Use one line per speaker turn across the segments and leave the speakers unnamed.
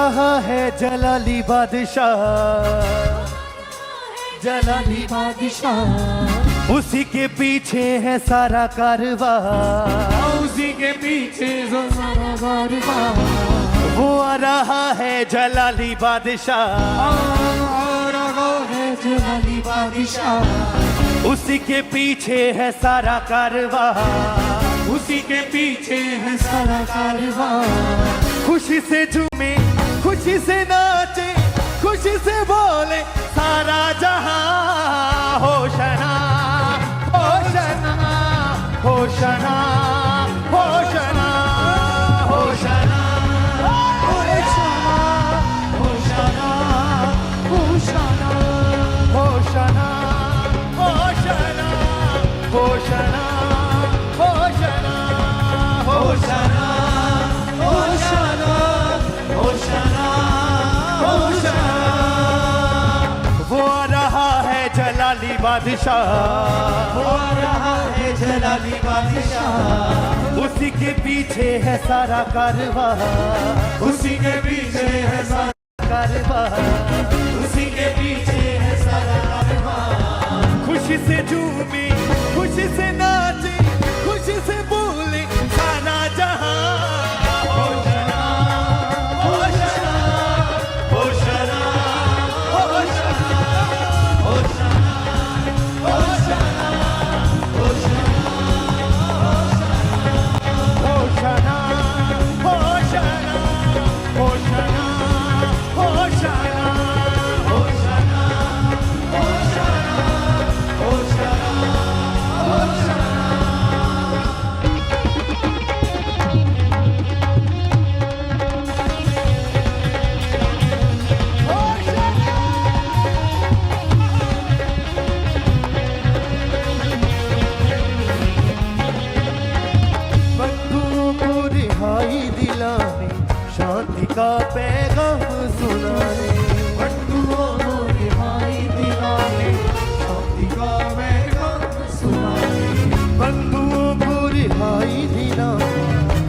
रहा है जलाली बादशाह,
जलाली बादशाह,
उसी के पीछे है सारा कारवां,
उसी के पीछे जो सारा कारवां।
वो आ रहा है जलाली बादशाह,
आ रहा है जलाली बादशाह,
उसी के पीछे है सारा कारवां,
उसी के पीछे है सारा कारवां।
खुशी से झूमे, खुशी से नाचे, खुशी से बोले सारा जहां। Hoshana Hoshana Hoshana Hoshana Hoshana
Hoshana Hoshana
Hoshana Hoshana Hoshana Hoshana Hoshana
Hoshana Hoshana Hoshana.
वो आ रहा है जलाली बादशाह,
हो रहा है जलाली बादशाह,
उसी के पीछे है सारा कारवां,
उसी के पीछे है सारा
कारवां।
उसी के पीछे है सारा कारवां।
खुशी से झूमे, खुशी से नाचे, खुशी से बोले सारा जहां।
Hoshana Hoshana Hoshana Hoshana Hoshana Hoshana
Hoshana Hoshana Hoshana Hoshana
Hoshana Hoshana Hoshana.
बंधुओं को रिहाई दिलाने, शांति का पैगाम सुनाने,
बंधुओं को रिहाई दिलाने, शांति का पैगाम सुनाने।
बंधुओं को रिहाई दिलाने,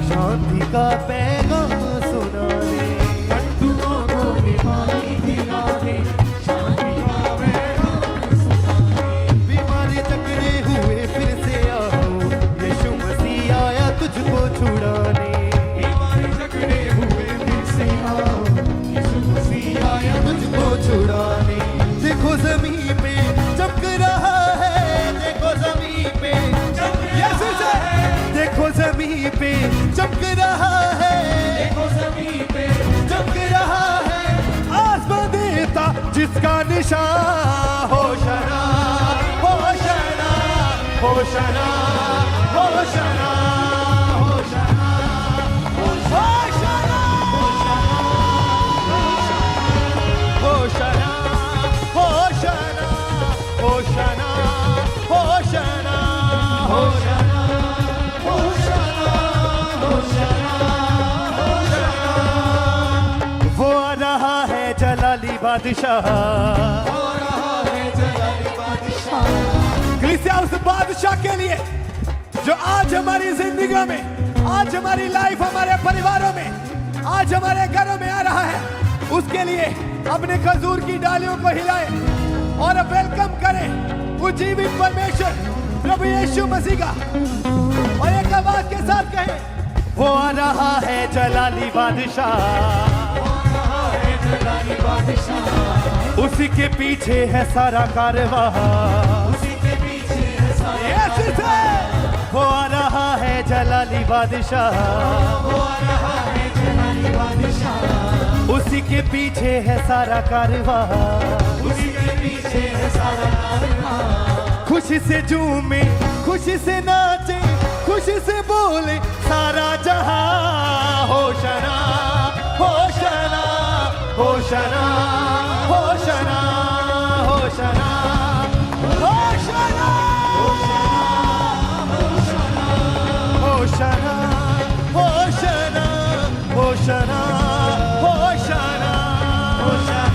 शांति का पैगाम सुनाने।
बंधुओं को रिहाई दिलाने, शांति का पैगाम सुनाने।
बीमारी जकड़े हुए फिर से आओ, यीशु मसीह आया तुझको छुड़ाने।
बीमारी जकड़े हुए फिर से आओ, यीशु मसीह आया
तुझको छुड़ाने। देखो जमीन पे चमक रहा है, देखो जमीन पे यीशु से, देखो जमीन पे चमक रहा है,
देखो ज़मीन पे
चमक रहा है आसमां देता जिसका निशान। Hoshana Hoshana Hoshana Hoshana Hoshana Hoshana Hoshana Hoshana Hoshana Hoshana Hoshana वो आ रहा है जलाली बादशाह,
हो रहा है जलाली बादशाह।
कलीसिया उस बादशाह के लिए जो आज हमारी जिंदगी में, आज हमारी लाइफ, हमारे परिवारों में, आज हमारे घरों में आ रहा है, उसके लिए अपने खजूर की डालियों को हिलाए और वेलकम करें वो जीवित परमेश्वर प्रभु यीशु मसीह का। और एक आवाज के साथ कहें, वो आ रहा है जलाली बादशाह,
जलाली बादशाह,
उसी के पीछे है सारा कारवां।
उसी के पीछे है सारा
यीशु से वो आ रहा है जलाली बादशाह,
हो रहा है जलाली बादशाह,
उसी के पीछे है सारा कारवां।
उसी के पीछे है सारा कारवां।
खुशी से झूमे, खुशी से नाचे, खुशी से बोले सारा जहां। Hoshana Hoshana Hoshana Hoshana Hoshana Hoshana Hoshana Hoshana Hoshana Hoshana
Hoshana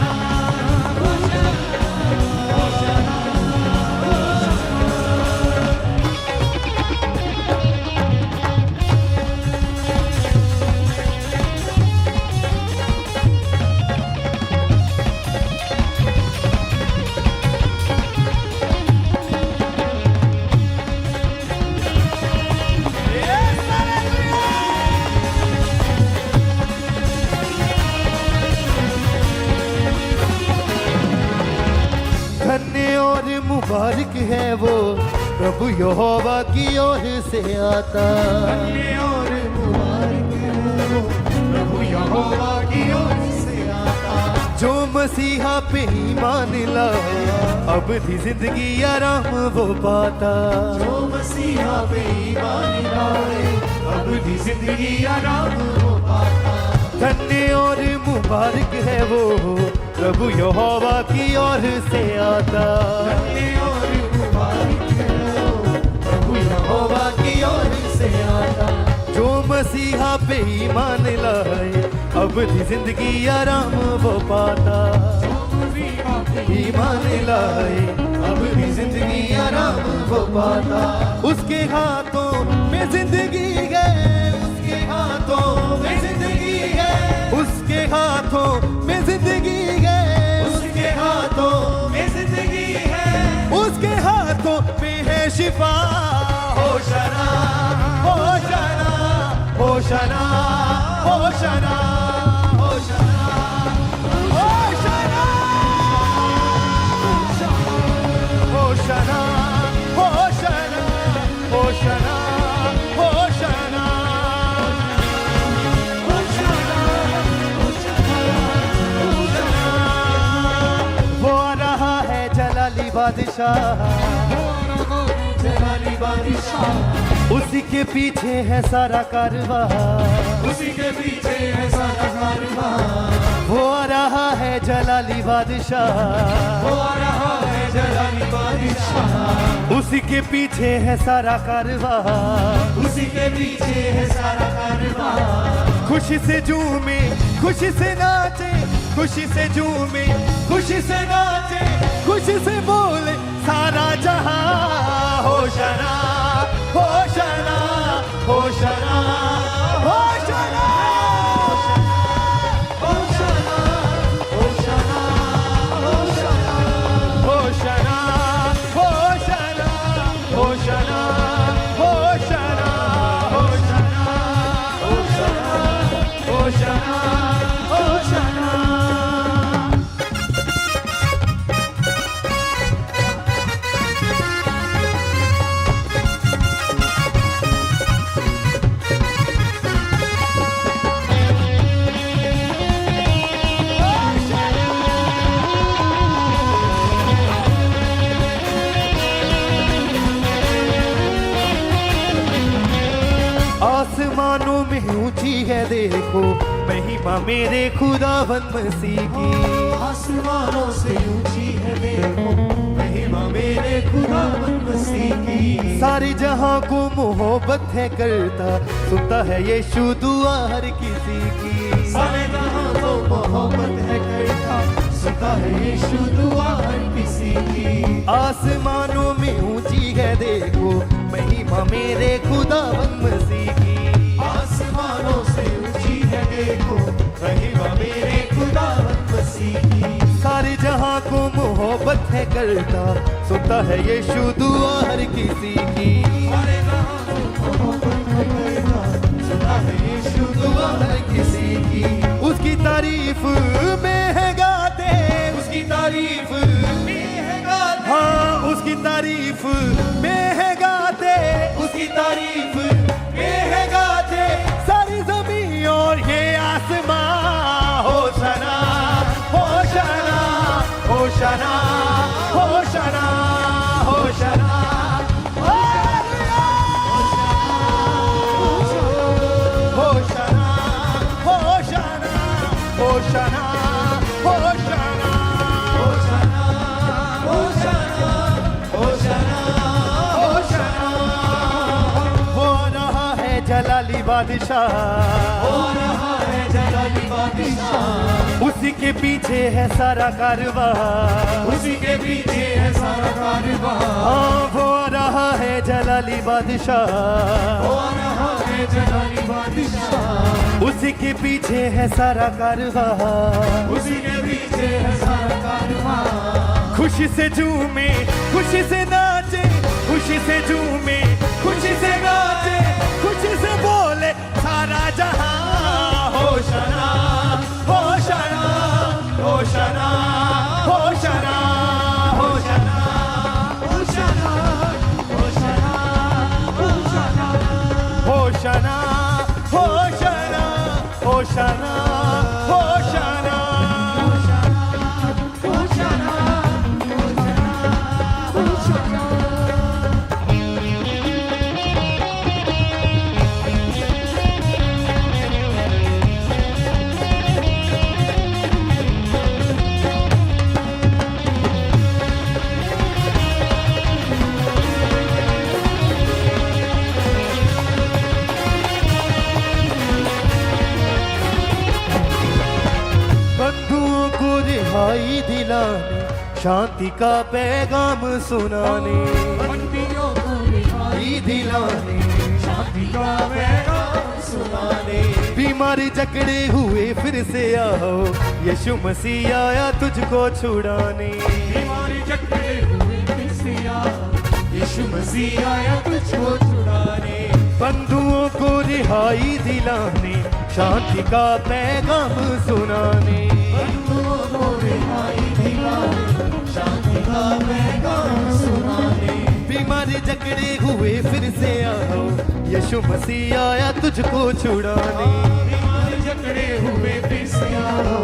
प्रभु यहोवा की ओर से आता।
धन्य और मुबारक है वो प्रभु यहोवा की ओर से आता।
जो मसीहा पे ईमान लाए अब भी जिंदगी आराम वो पाता।
जो मसीहा पे ईमान लाए अब भी जिंदगी आराम वो पाता।
धन्य और मुबारक है वो प्रभु यहोवा की ओर से आता।
धन्य और मुबारक है वो प्रभु यहोवा की ओर से आता।
जो मसीहा पे ईमान लाए अब भी जिंदगी आराम वो पाता।
जो मसीहा पे
ईमान लाए अब भी जिंदगी आराम वो पाता। उसके हाथों में जिंदगी है, उसके हाथों में जिंदगी है, उसके हाथों में जिंदगी है,
उसके हाथों में जिंदगी है।
उसके हाथों में है शिफा। होशाना होशाना होशाना होशाना होशाना होशाना होशाना होशाना होशाना होशाना वो आ रहा है जलाली बादशाह,
जलाली बादशाह
उसी के पीछे है सारा कारवां।
उसी के पीछे है सारा कारवां।
वो आ रहा है जलाली बादशाह,
वो आ रहा है जलाली बादशाह।
उसी के पीछे है सारा कारवां।
उसी के पीछे है सारा कारवां।
खुशी से झूमे खुशी से नाचे, खुशी से झूमे खुशी से नाचे, खुशी से बोले सारा जहां। होशाना होशाना होशाना होशाना
होशाना होशाना होशाना
होशाना होशाना होशाना होशाना होशाना होशाना होशाना। आसमानों में ऊंची है देखो महिमा मेरे खुदावंद मसीह की।
आसमानों से ऊंची है देखो महिमा मेरे खुदावंद मसीह की।
सारे जहां को मोहब्बत है करता, सुनता है यीशु दुआ हर किसी की।
सारे जहां को मोहब्बत है करता, सुनता है यीशु दुआ हर किसी की।
आसमानों में ऊंची है देखो महिमा मेरे खुदावंद मसीह की।
आसमानों से ऊंची है देखो महिमा मेरे खुदावंद मसीह की।
सारे जहां को मोहब्बत है करता, सुनता है यीशु दुआ हर किसी की।
सारे जहां को मोहब्बत है करता, सुनता है यीशु दुआ हर किसी की।
उसकी तारीफ में है गाते,
उसकी तारीफ में है गाते,
हाँ उसकी तारीफ में है गाते,
उसकी तारीफ में है गाते।
सारी जमीन और ये आसमां। होशाना होशाना होशाना होशाना होशाना होशाना होशाना होशाना होशाना
होशाना होशाना होशाना होशाना।
वो आ रहा है जलाली बादशाह,
हो रहा है जलाली बादशाह।
उसी के पीछे है सारा कारवां।
उसी के पीछे है सारा कारवां।
हाँ वो आ रहा है जलाली बादशाह,
हो रहा है जलाली बादशाह।
उसी के पीछे है सारा कारवां।
उसी के पीछे है सारा कारवां।
खुशी से झूमे खुशी से नाचे, खुशी से झूमे खुशी से नाचे, खुशी से बोले सारा जहां। होशाना होशाना होशाना होशाना होशाना
होशाना होशाना
होशना होशना होशना बंधुओं को रिहाई दिलाने शांति का पैगाम सुनाने
बंदियों को रिहाई
दिलाने
शांति का पैगाम सुनाने
बीमारी जकड़े हुए फिर से आओ यीशु मसीह आया तुझको छुड़ाने
बीमारी जकड़े हुए फिर से आओ यीशु मसीह आया तुझको छुड़ाने
बंधुओं को रिहाई दिलाने शांति का पैगाम सुनाने
बंधुओं को रिहाई दिलाने शांति का पैगाम सुनाने
बीमारी जकड़े हुए फिर से आओ यीशु मसीह आया तुझको छुड़ाने
बीमारी जकड़े हुए फिर से आओ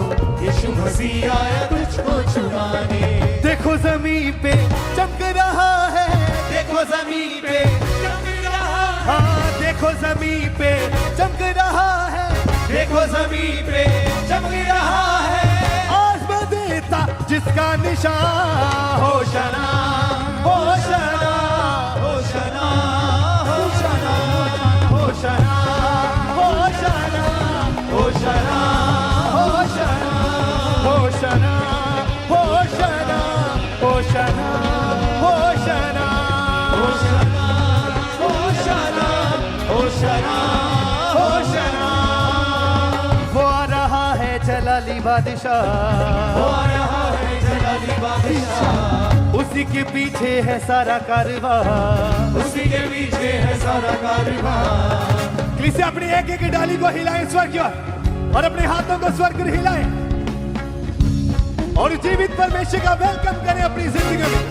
यीशु मसीह आया तुझको छुड़ाने
देखो जमीन पे चमक रहा है देखो जमीन पे
चमक रहा है
हाँ देखो जमीन पे चमक रहा है देखो जमीन पे चमक रहा है आसमां देता जिसका निशान Hoshana Hoshana
Hoshana Hoshana
Hoshana Hoshana
Hoshana
Hoshana Hoshana Hoshana Hoshana Hoshana
Hoshana Hoshana Hoshana Hoshana
वो आ रहा है जलाली बादशाह
हो रहा है जलाली बादशाह
उसी के पीछे है सारा कारवां
उसी के पीछे है सारा कारवां
से अपनी एक एक डाली को हिलाएं स्वर्ग की ओर और अपने हाथों को स्वर्ग की ओर हिलाएं और जीवित परमेश्वर का वेलकम करें अपनी जिंदगी में।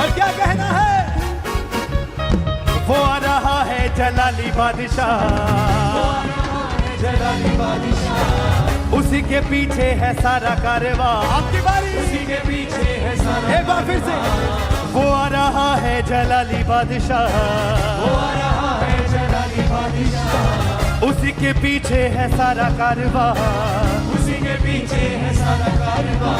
और क्या कहना है?
वो आ रहा है जलाली बादशाह
जलाली बादशाह
उसी के पीछे है सारा कारवां
आपकी बारी।
उसी के पीछे है सारा
एक बार फिर से
वो आ रहा है जलाली बादशाह
हो रहा है जलाली बादशाह
उसी के पीछे है सारा कारवां
उसी के पीछे है सारा कारवां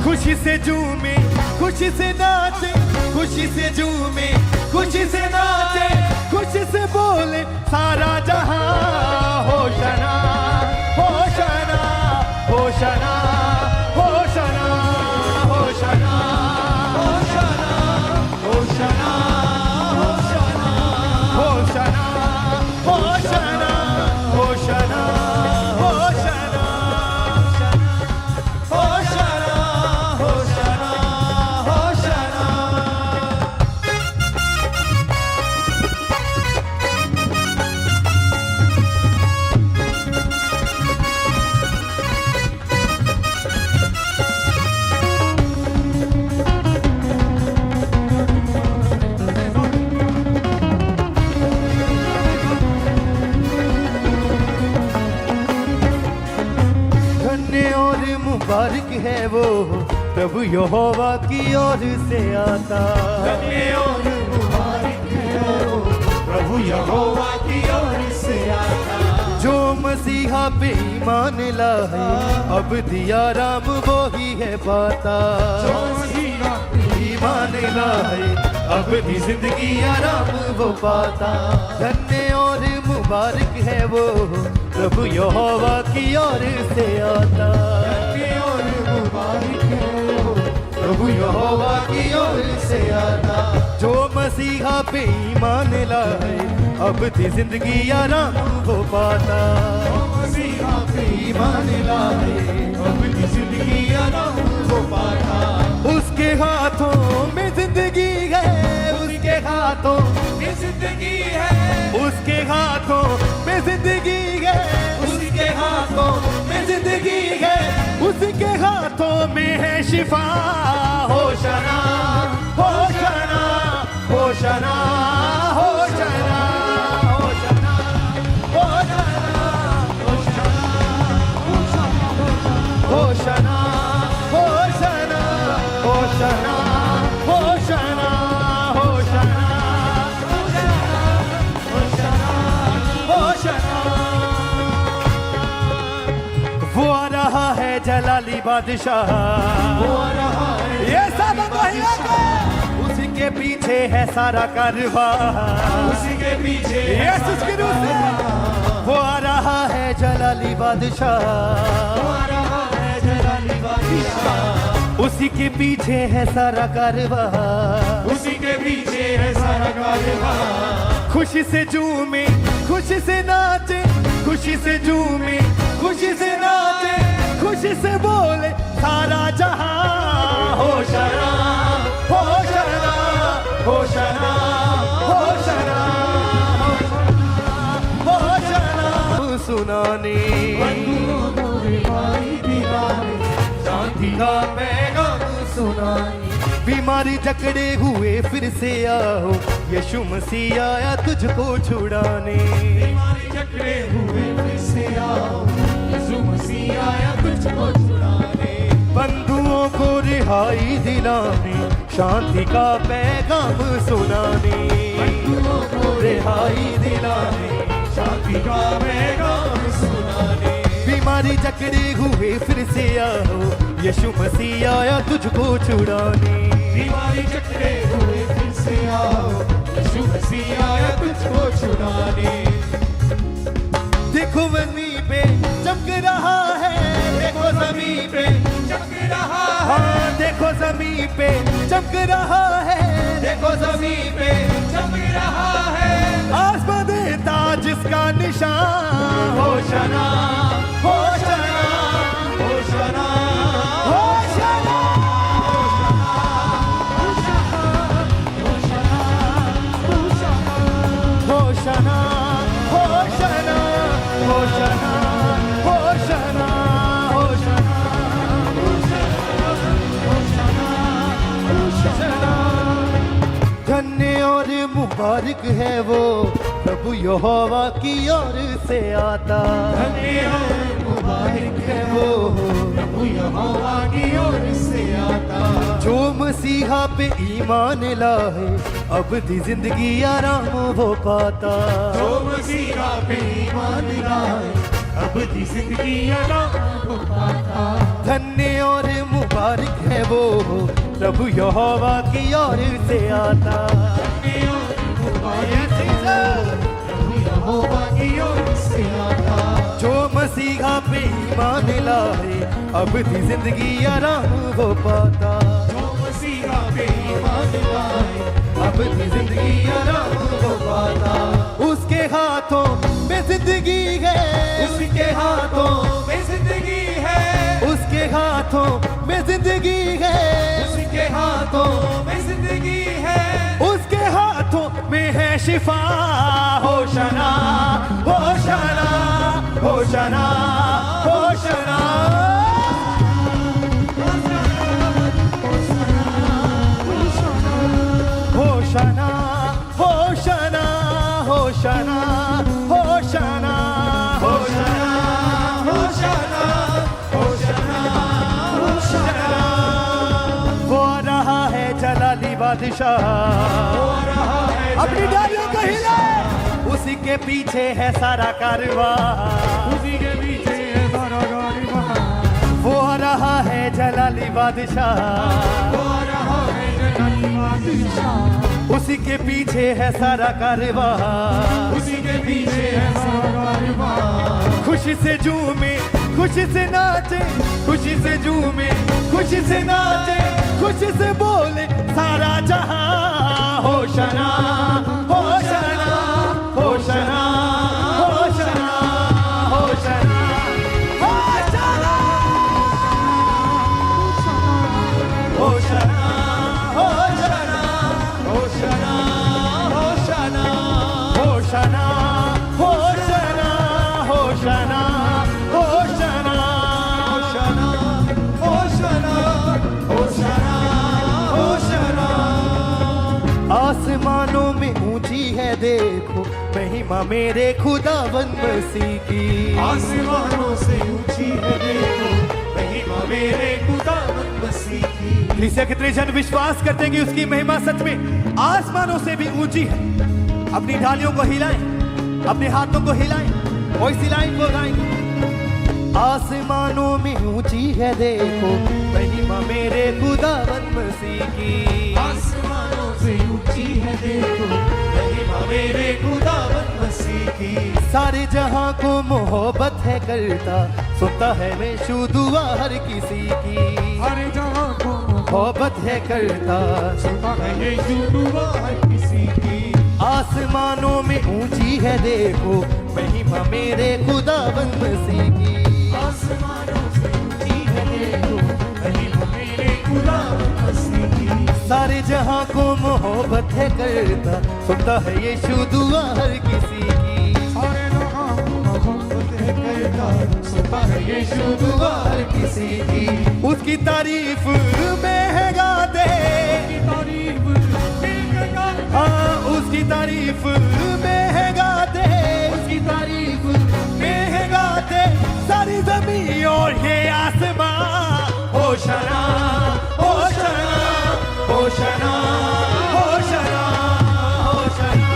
खुशी से झूमे खुशी से नाचे खुशी से झूमे खुशी से नाचे खुशी से बोले सारा जहां Hoshana Hoshana Hoshana Hoshana Hoshana
Hoshana Hoshana Hoshana
Hoshana Hoshana Hoshana Hoshana
Hoshana Hoshana Hoshana
धन्य और मुबारक है वो प्रभु यहोवा की ओर से आता
धन्य और मुबारक है वो प्रभु यहोवा की ओर से आता
जो मसीहा पे ईमान लाए अब दिया राम वो ही है पाता
जो मसीहा
ईमान लाए अब भी जिंदगी आराम वो पाता धन्य और मुबारक है वो प्रभु यहोवा की ओर से आता
धन्य और मुबारक है वो
प्रभु यहोवा की ओर से आता जो मसीहा पे ईमान लाए अब थी जिंदगी आराम वो पाता
मसीहा पे ईमान लाए अब की जिंदगी आराम वो पाता
उसके हाथों में जिंदगी है उसके हाथों
ये जिंदगी है
उसके हाथों में जिंदगी है
उसके हाथों
में जिंदगी है उसके हाथों में है शिफा Hoshana Hoshana Hoshana Hoshana Hoshana बादशाह
वो आ रहा है,
ये सब वही के
उसी के पीछे है सारा कारवां
उसी के पीछे
यीशु की रूह से
वो आ रहा है जलाली बादशाह
वो आ रहा है जलाली बादशाह,
उसी के पीछे है सारा कारवां
उसी के पीछे है सारा कारवां,
खुशी से झूमे खुशी से नाचे खुशी से झूमे खुशी से नाचे खुशी से बोले सारा जहां Hoshana Hoshana Hoshana Hoshana Hoshana सुनाने
बंधुओं को रिहाई दिलाने, शांति का पैगाम सुनाने,
बीमारी जकड़े हुए फिर से आओ यीशु मसीह आया तुझको छुड़ाने
बीमारी जकड़े हुए फिर से आओ, यीशु मसीह आया तुझको छुड़ाने,
बंधुओं को रिहाई दिलाने शांति का पैगाम सुनाने
बंधुओं को
रिहाई दिलाने
शांति का पैगाम सुनाने,
बीमारी जकड़े हुए फिर से आओ यीशु मसीह आया तुझको छुड़ाने
बीमारी जकड़े हुए फिर से आओ, यीशु मसीह आया तुझको छुड़ाने,
देखो जमीन पे चमक रहा है देखो जमीन पे
चमक रहा है,
हाँ देखो जमीन पे चमक रहा है
देखो जमीन पे चमक रहा है,
आसमां देता जिसका निशान Hoshana Hoshana
Hoshana
Hoshana Hoshana Hoshana Hoshana Hoshana Hoshana धन्य और मुबारक है वो प्रभु यहोवा की ओर से आता
धन्य और मुबारक है वो प्रभु यहोवा की ओर से आता,
जो मसीहा पे ईमान लाए अब दी जिंदगी आराम वो पाता
जो मसीहा पे ईमान लाए अब दी जिंदगी आराम हो पाता,
धन्य और मुबारक है वो प्रभु यहोवा की ओर से आता
धन्य और मुबारक है वो प्रभु यहोवा की ओर से आता,
जो मसीहा पे ईमान लाए अब दी जिंदगी आराम वो पाता
जो मसीहा पे ईमान लाए
अब दी जिंदगी आराम वो पाता उसके हाथों में जिंदगी है
उसके हाथों में जिंदगी है,
उसके हाथों में जिंदगी है
उसके हाथों में जिंदगी है,
उसके हाथों में है शिफा Hoshana Hoshana Hoshana Hoshana Hoshana Hoshana Hoshana Hoshana Hoshana
Hoshana Hoshana Hoshana,
वो आ रहा है जलाली बादशाह
हो रहा है
अपनी डालियों को हिले उसी के पीछे है सारा कारवां
उसी के पीछे है सारा कारवां,
वो आ रहा है जलाली बादशाह
हो रहा है जलाली बादशाह,
उसी के पीछे है सारा कारवां
उसी के पीछे है सारा कारवां,
खुशी से झूमे खुशी से नाचे खुशी से झूमे खुशी से नाचे खुशी से बोले सारा जहां Hoshana Hoshana Hoshana Hoshana Hoshana Hoshana Hoshana Hoshana
Hoshana Hoshana
Hoshana Hoshana Hoshana Hoshana
Hoshana Hoshana Hoshana,
आसमानों में ऊंची है देखो महिमा मेरे खुदावन मसीह की
आसमानों से ऊंची है देखो महिमा मेरे खुदावन मसीह की,
कलीसिया कितने जन विश्वास करते हैं कि उसकी महिमा सच में आसमानों से भी ऊंची है। अपनी ढालियों को हिलाएं अपने हाथों को हिलाएं और इस लाइन को गाएंगे आसमानों में ऊंची है देखो महिमा मेरे खुदावंद मसीह की।
आसमानों से ऊंची है देखो महिमा मेरे खुदावंद मसीह की।
सारे जहां को मोहब्बत है करता सुनता है यीशु दुआ हर किसी की।
हर जहां को
मोहब्बत है करता
सुनता है यीशु दुआ हर किसी की।
आसमानों में ऊंची है देखो महिमा मेरे खुदावंद मसीह की।
आसमानों से ऊंची है देखो महिमा मेरे खुदावंद मसीह की।
सारे जहां को मोहब्बत है करता सुनता है यीशु दुआ हर किसी की।
सारे जहां को मोहब्बत है करता सुनता है यीशु दुआ हर किसी की।
उसकी तारीफ में है गाते
तारीफ
हाँ उसकी तारीफ में है गाते उसकी तारीफ में है गाते सारी जमीन और ये आसमां। Hoshana Hoshana Hoshana Hoshana Hoshana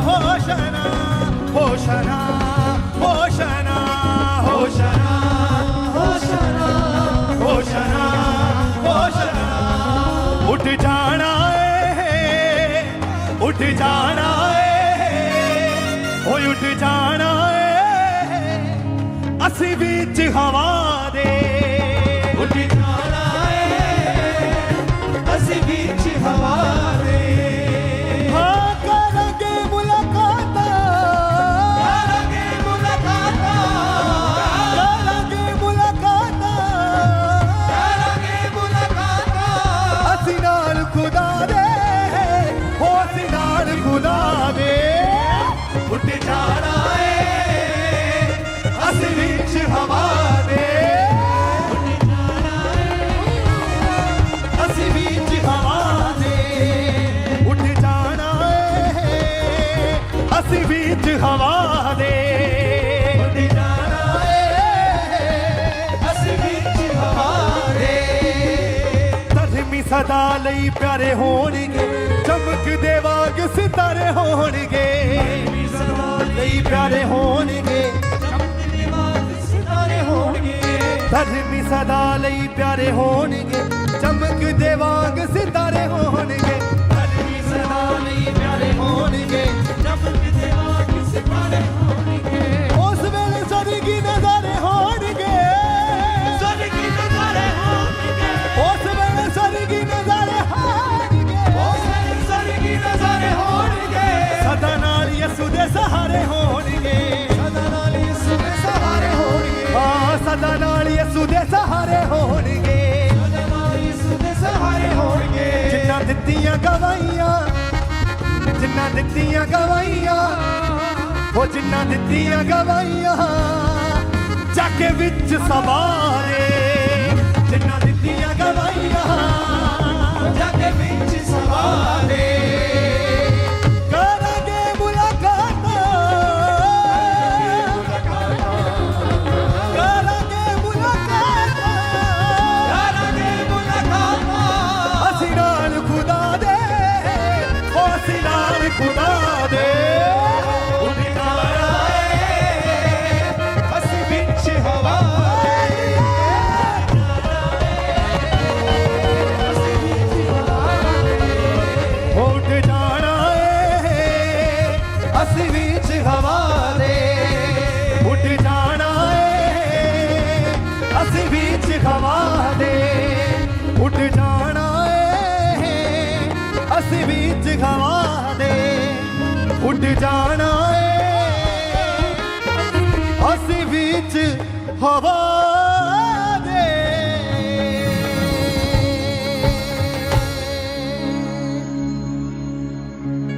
Hoshana Hoshana Hoshana Hoshana Hoshana Hoshana Hoshana. उठ जाना है उठ जाना है ओए उठ जाना है असी बीच हवा दे।
उठ जाना है असी बीच हवा दे।
हाँ करेंगे मुलाकात
करेंगे मुलाकात
करेंगे मुलाकात
करेंगे मुलाकात।
असी नाल खुदा दे हो असी नाल खुदा दे।
उठ जाना है
असी बीच हवा दे
उठ जाना है
असी बीच हवा दे। उठ जाना है असी बीच हवा दे।
उठ जाना है असी बीच हवा दे।
ਧਰਮੀ ਸਦਾ ਲਈ ਪਿਆਰੇ ਹੋਣਗੇ ਚਮਕਦੇ ਵਾਂਗ ਸਿਤਾਰੇ ਹੋਣਗੇ ਲਈ ਪਿਆਰੇ ਹੋਣਗੇ
ਚਮਕਦੇ ਵਾਂਗ ਸਿਤਾਰੇ ਹੋਣਗੇ।
ਧਰਮੀ ਸਦਾ ਲਈ ਪਿਆਰੇ ਹੋਣਗੇ ਚਮਕਦੇ ਵਾਂਗ ਸਿਤਾਰੇ ਹੋਣਗੇ। ਧਰਮੀ ਸਦਾ ਲਈ ਪਿਆਰੇ ਹੋਣਗੇ
ਚਮਕਦੇ ਵਾਂਗ ਸਿਤਾਰੇ ਹੋਣਗੇ।
ਉਸ ਵੇਲੇ ਸਦਕੀ ਨਜ਼ਾਰੇ ਹੋਣਗੇ
ਸਦਕੀ ਨਜ਼ਾਰੇ ਹੋਣਗੇ।
ਉਸ ਵੇਲੇ ਸਦਕੀ ਨਜ਼ਾਰੇ ਹੋਣਗੇ
ਉਸ ਵੇਲੇ ਸਦਕੀ ਨਜ਼ਾਰੇ ਹੋਣਗੇ।
ਸਦਾ ਨਾਲ ਯਿਸੂ ਦੇ ਸਹਾਰੇ ਹੋਣਗੇ
ਸਦਾ ਨਾਲ ਯਿਸੂ ਦੇ ਸਹਾਰੇ ਹੋਣਗੇ।
ਹਾਂ ਸਦਾ ਨਾਲ ਯਿਸੂ ਦੇ ਸਹਾਰੇ ਹੋਣਗੇ।
ਸਦਾ ਨਾਲ ਯਿਸੂ ਦੇ ਸਹਾਰੇ ਹੋਣਗੇ।
ਜਿੰਨਾ ਦਿੱਤੀਆਂ ਗਵਾਈਆਂ ਜਿੰਨਾ ਦਿੱਤੀਆਂ ਗਵਾਈਆਂ ਉਹ ਜਿੰਨਾ ਦਿੱਤੀਆਂ ਗਵਾਈਆਂ ਜਾ ਕੇ ਵਿੱਚ ਸਵਾਰੇ। ਜਿੰਨਾ ਦਿੱਤੀਆਂ ਗਵਾਈਆਂ
ਜਾ ਕੇ ਵਿੱਚ ਸਵਾਰੇ।
ਕਰਾਂਗੇ ਮੁਲਾਕਾਤ ਕਰਾਂਗੇ ਮੁਲਾਕਾਤ
ਕਰਾਂਗੇ ਮੁਲਾਕਾਤ।
ਅਸੀਂ ਨਾਲ ਖੁਦਾ ਦੇ ਉਹ ਅਸੀਂ ਨਾਲ ਖੁਦਾ ਦੇ।
ਉੱਠ ਜਾਣਾ ਹੈ ਅਸੀਂ ਵਿੱਚ ਹਵਾ
ਉੱਠ ਜਾਣਾ ਏ ਅਸੀਂ ਵਿੱਚ ਹਵਾ ਦੇ। ਉੱਠ ਜਾਣਾ ਏ ਅਸੀਂ ਵਿੱਚ ਹਵਾ ਦੇ। ਉੱਠ ਜਾਣਾ ਏ ਅਸੀਂ ਵਿੱਚ ਹਵਾ ਦੇ। ਉੱਠ ਜਾਣਾ ਏ ਅਸੀਂ ਵਿੱਚ ਹਵਾ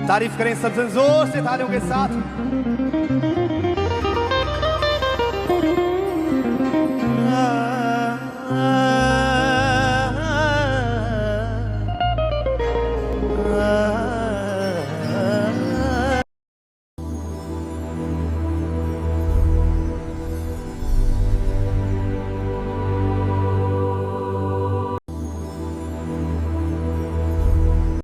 तारीफ करें सबसे जोर से तालियों के साथ।